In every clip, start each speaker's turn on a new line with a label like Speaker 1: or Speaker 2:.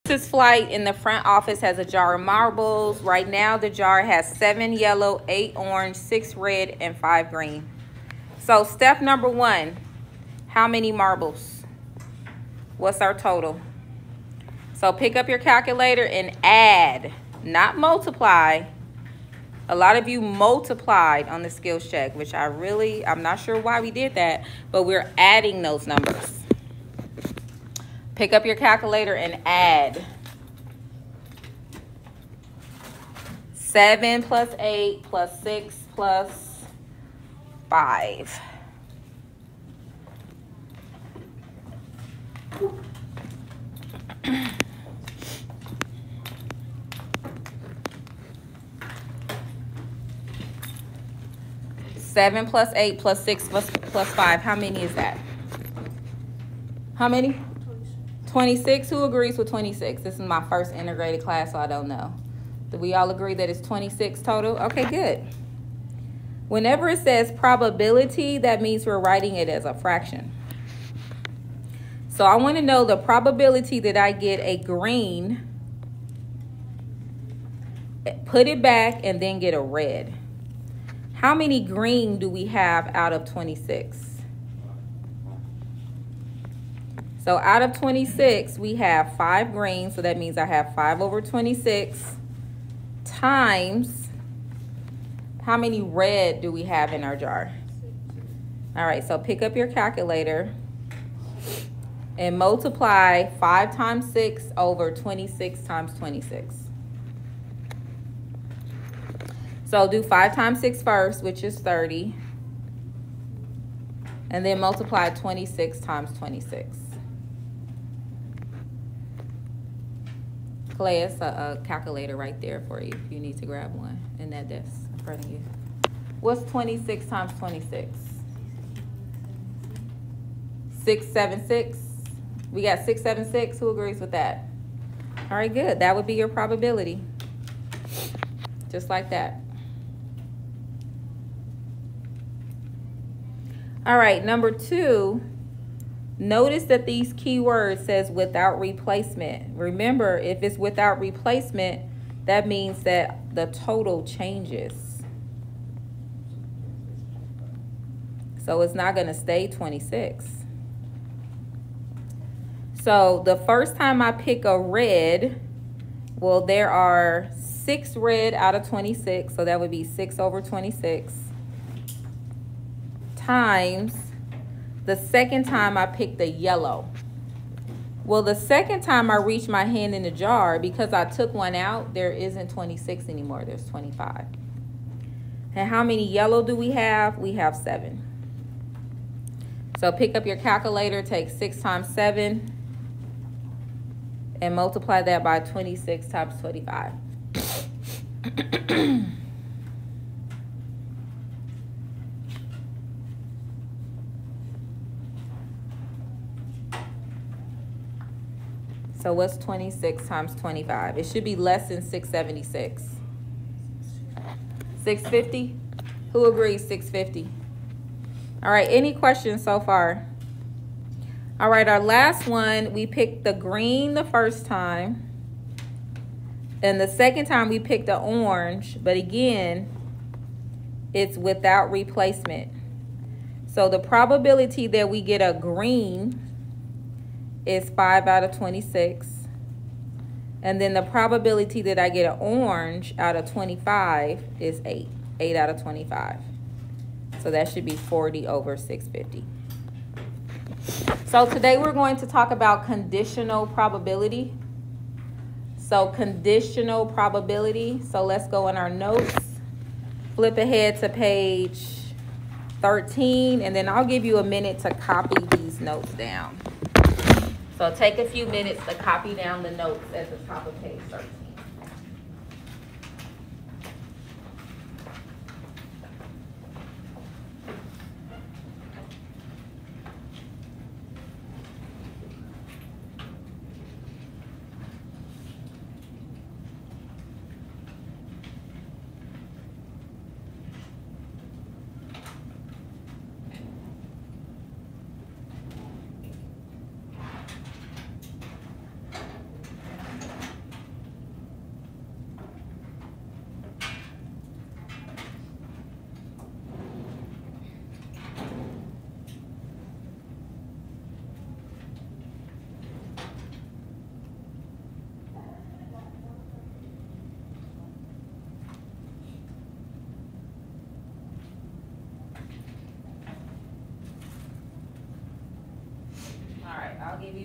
Speaker 1: Hostess Flight in the front office has a jar of marbles. Right now, the jar has 7 yellow, 8 orange, 6 red, and 5 green. So step number 1, how many marbles? What's our total? So pick up your calculator and add, not multiply. A lot of you multiplied on the skills check, which I'm not sure why we did that, but we're adding those numbers. Pick up your calculator and add. 7 plus 8 plus 6 plus 5. Seven plus 8 plus 6 plus 5. How many is that? How many? 26. Who agrees with 26? This is my first integrated class, so I don't know. Do we all agree that it's 26 total? Okay, good. Whenever it says probability, that means we're writing it as a fraction. So I want to know the probability that I get a green, put it back, and then get a red. How many green do we have out of 26? So out of 26, we have 5 green. So that means I have 5 over 26 times, how many red do we have in our jar? All right, so pick up your calculator and multiply 5 times 6 over 26 times 26. So do 5 times 6 first, which is 30. And then multiply 26 times 26. Clay, it's a calculator right there for you if you need to grab one in that desk in front of you. What's 26 times 26? 676. We got 676. Who agrees with that? All right, good. That would be your probability. Just like that. All right, number 2. Notice that these keywords says without replacement. Remember, if it's without replacement, that means that the total changes. So it's not going to stay 26. So the first time I pick a red, well, there are 6 red out of 26. So that would be 6 over 26 times the second time I picked the yellow. Well, the second time I reach my hand in the jar, because I took one out, there isn't 26 anymore. There's 25. And how many yellow do we have? We have 7. So pick up your calculator, take 6 times 7, and multiply that by 26 times 25. So what's 26 times 25? It should be less than 676. 650? Who agrees 650? All right, any questions so far? All right, our last one, we picked the green the first time. And the second time we picked the orange, but again, it's without replacement. So the probability that we get a green is 5 out of 26. And then the probability that I get an orange out of 25 is 8. 8 out of 25. So that should be 40 over 650. So today we're going to talk about conditional probability. So conditional probability. So let's go in our notes. Flip ahead to page 13, and then I'll give you a minute to copy these notes down. So take a few minutes to copy down the notes at the top of page 13.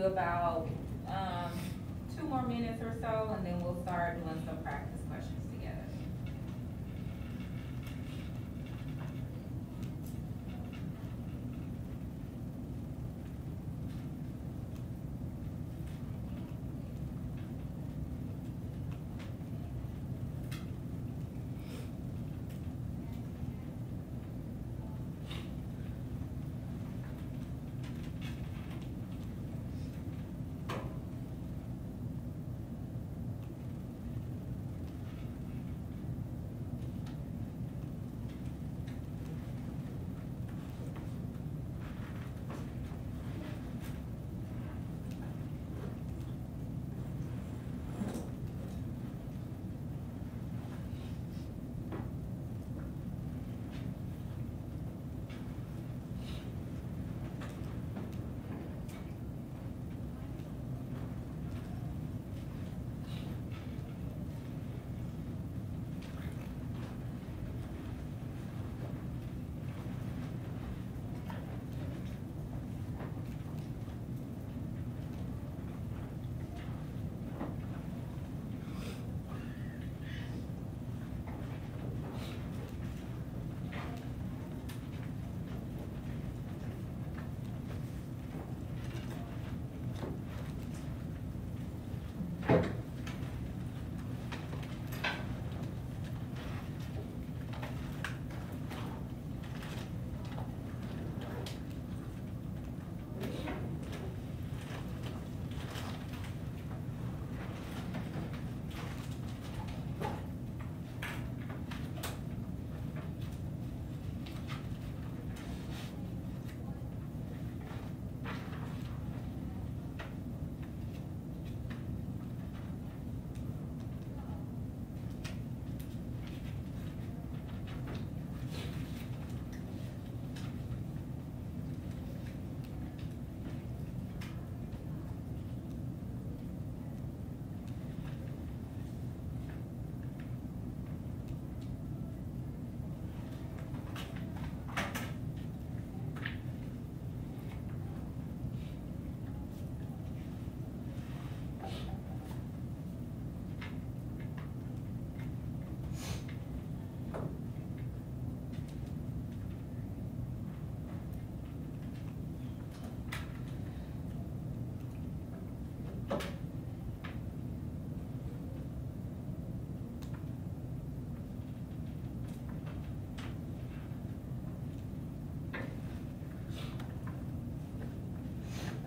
Speaker 1: you about 2 more minutes or so, and then we'll start doing some practice questions together.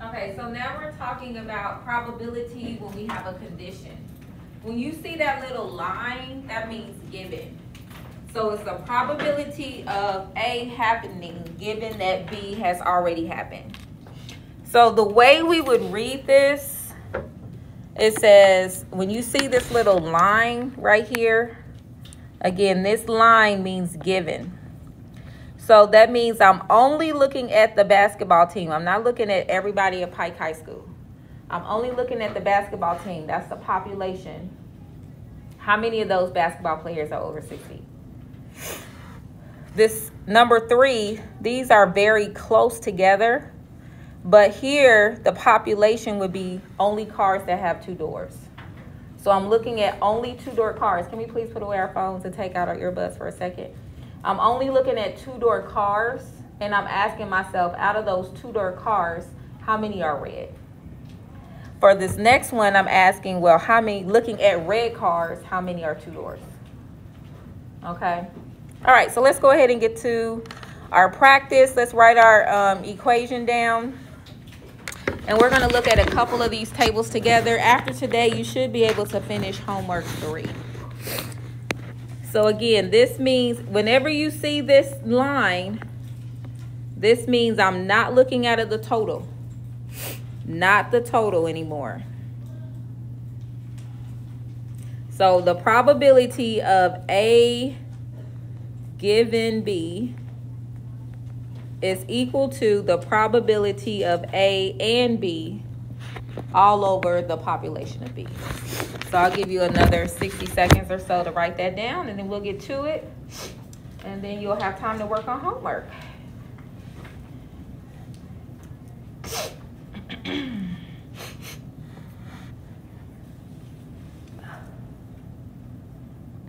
Speaker 1: Okay, so now we're talking about probability when we have a condition. When you see that little line, that means given. So it's the probability of A happening given that B has already happened. So the way we would read this, it says, when you see this little line right here, again, this line means given. So that means I'm only looking at the basketball team. I'm not looking at everybody at Pike High School. I'm only looking at the basketball team. That's the population. How many of those basketball players are over 6 feet? This number 3, these are very close together. But here, the population would be only cars that have 2 doors. So I'm looking at only 2-door cars. Can we please put away our phones and take out our earbuds for a second? I'm only looking at 2-door cars, and I'm asking myself, out of those 2-door cars, how many are red? For this next one, I'm asking, well, how many, looking at red cars, how many are 2 doors? Okay. All right, so let's go ahead and get to our practice. Let's write our equation down. And we're going to look at a couple of these tables together. After today, you should be able to finish homework 3. So again, this means whenever you see this line, this means I'm not looking at the total. Not the total anymore. So the probability of A given B is equal to the probability of A and B all over the population of B. So I'll give you another 60 seconds or so to write that down, and then we'll get to it. And then you'll have time to work on homework.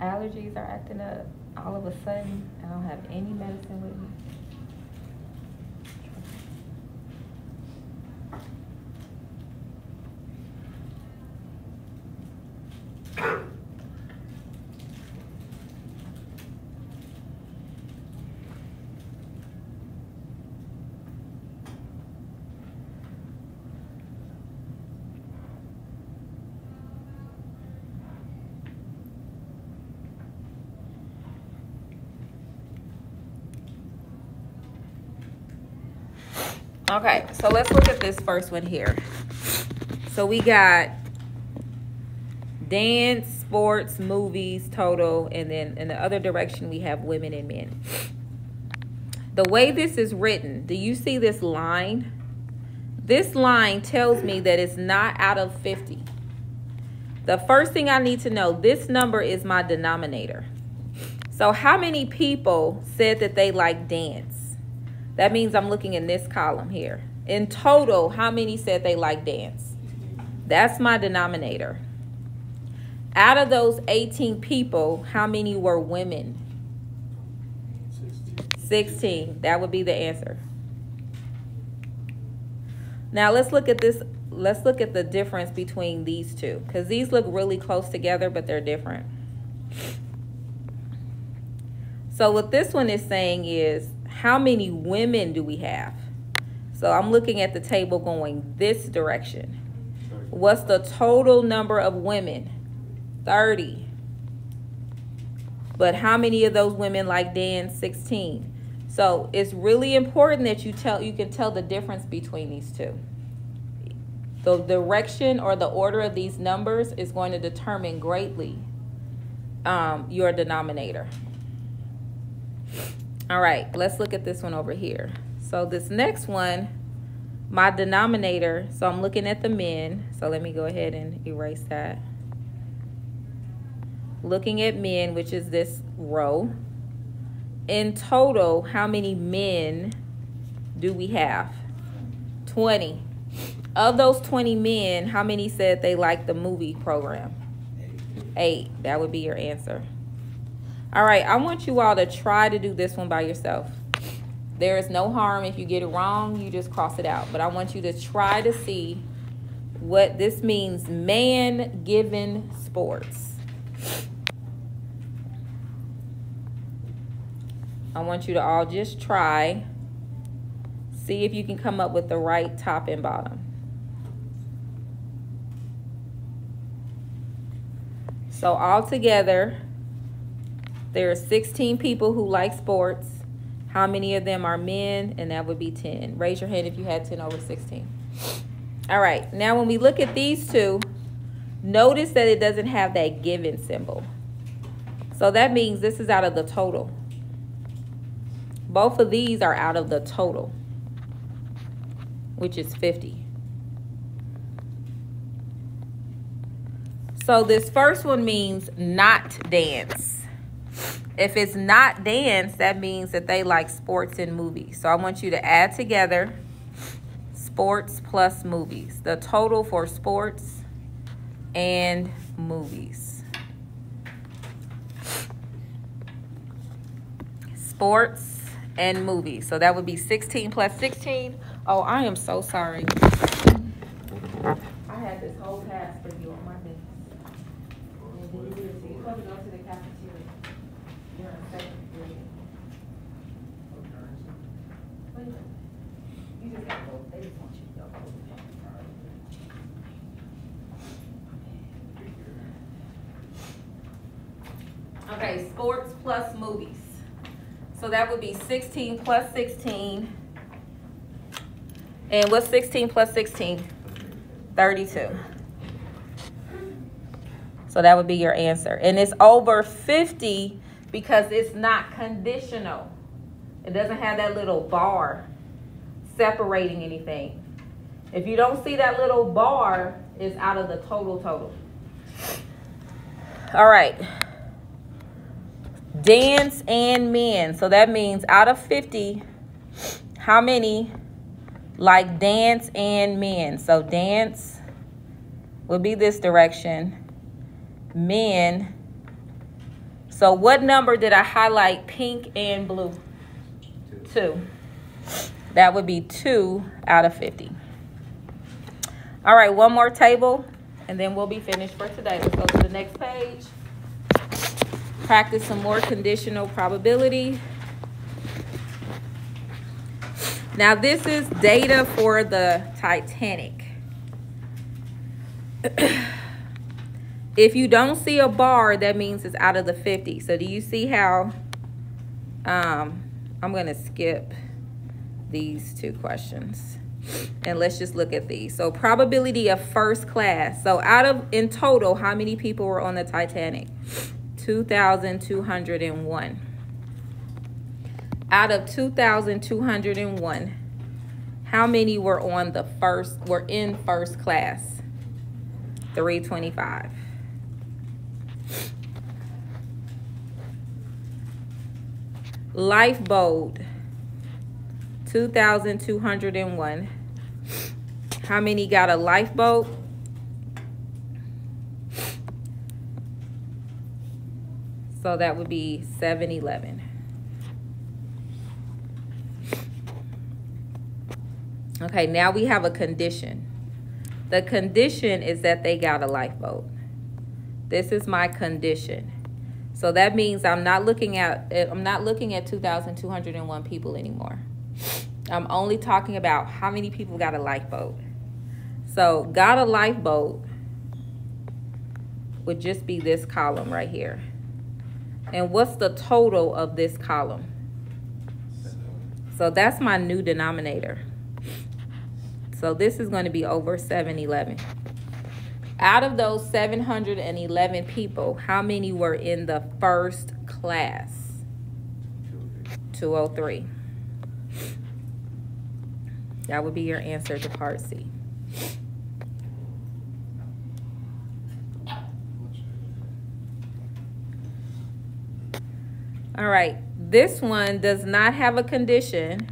Speaker 1: allergies are acting up all of a sudden. I don't have any medicine with me. Okay, so let's look at this first one here. So we got dance, sports, movies, total, and then in the other direction we have women and men. The way this is written, do you see this line? This line tells me that it's not out of 50. The first thing I need to know, this number is my denominator. So how many people said that they like dance? That means I'm looking in this column here. In total, how many said they like dance? That's my denominator. Out of those 18 people, how many were women? 16. That would be the answer. Now let's look at this. Let's look at the difference between these two, because these look really close together, but they're different. So what this one is saying is, how many women do we have? So I'm looking at the table going this direction. What's the total number of women? 30. But how many of those women like dance? 16. So it's really important that you can tell the difference between these two. The direction or the order of these numbers is going to determine greatly your denominator. All right, let's look at this one over here. So this next one, my denominator, so I'm looking at the men. So let me go ahead and erase that. Looking at men, which is this row. In total, how many men do we have? 20. Of those 20 men, how many said they liked the movie program? 8. That would be your answer. All right, I want you all to try to do this one by yourself. There is no harm if you get it wrong, you just cross it out. But I want you to try to see what this means, man given sports. I want you to all just try. See if you can come up with the right top and bottom. So all together, there are 16 people who like sports. How many of them are men? And that would be 10. Raise your hand if you had 10 over 16. All right, now when we look at these two, notice that it doesn't have that given symbol. So that means this is out of the total. Both of these are out of the total, which is 50. So this first one means not dance. If it's not dance, that means that they like sports and movies. So I want you to add together sports plus movies. The total for sports and movies. Sports and movies. So that would be 16 plus 16. Oh, I am so sorry. I had this whole pass for you on my business. You're supposed to go to the cafeteria. You're in second period. You just gotta go. They just want you to go. Okay, sports plus movies. So that would be 16 plus 16. And what's 16 plus 16? 32. So that would be your answer. And it's over 50 because it's not conditional. It doesn't have that little bar separating anything. If you don't see that little bar, it's out of the total. All right. Dance and men. So that means out of 50, how many like dance and men? So dance would be this direction. Men So what number did I highlight pink and blue? 2. That would be 2 out of 50. All right, one more table, and then we'll be finished for today. Let's go to the next page. Practice some more conditional probability. Now, this is data for the Titanic. If you don't see a bar, that means it's out of the 50. So do you see how I'm going to skip these 2 questions. And let's just look at these. So probability of first class. So in total, how many people were on the Titanic? 2,201. Out of 2,201, how many were in first class? 325. Lifeboat, 2,201. How many got a lifeboat? So that would be 711. Okay, now we have a condition. The condition is that they got a lifeboat. This is my condition. So that means I'm not looking at 2,201 people anymore. I'm only talking about how many people got a lifeboat. So got a lifeboat would just be this column right here. And what's the total of this column? So that's my new denominator. So this is going to be over 711. Out of those 711 people, how many were in the first class? 203. That would be your answer to part C. All right, this one does not have a condition.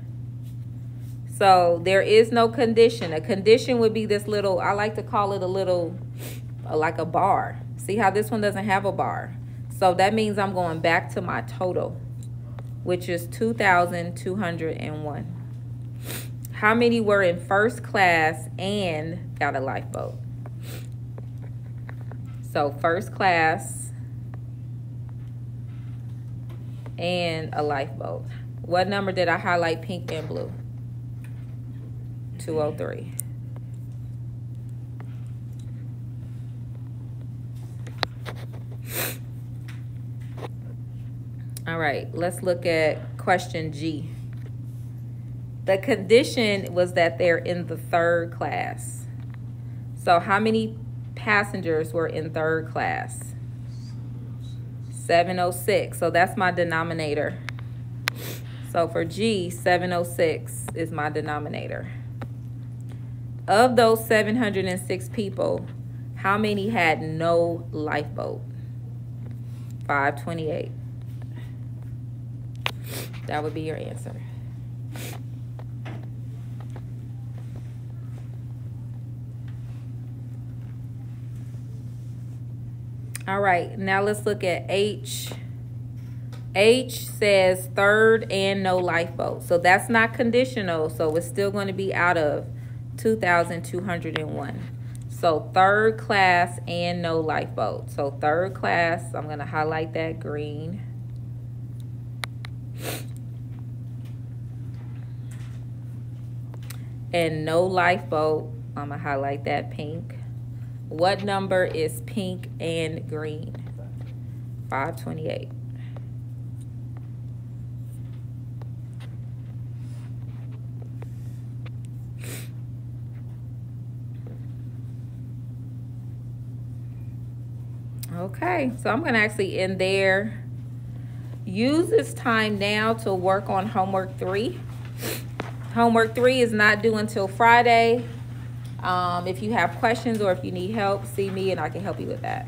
Speaker 1: So there is no condition. A condition would be this little, I like to call it a little, like a bar. See how this one doesn't have a bar? So that means I'm going back to my total, which is 2,201. How many were in first class and got a lifeboat? So first class and a lifeboat. What number did I highlight pink and blue? 203. All right, let's look at question G. The condition was that they're in the third class. So how many passengers were in third class? 706. So that's my denominator. So for G, 706 is my denominator. Of those 706 people, how many had no lifeboat? 528. That would be your answer. All right, now let's look at H. H says third and no lifeboat. So that's not conditional, so it's still going to be out of 2,201. So third class and no lifeboat. So third class, I'm going to highlight that green. And no lifeboat, I'm going to highlight that pink. What number is pink and green? 528. Okay, so I'm going to actually end there. Use this time now to work on homework 3. Homework 3 is not due until Friday. If you have questions or if you need help, see me and I can help you with that.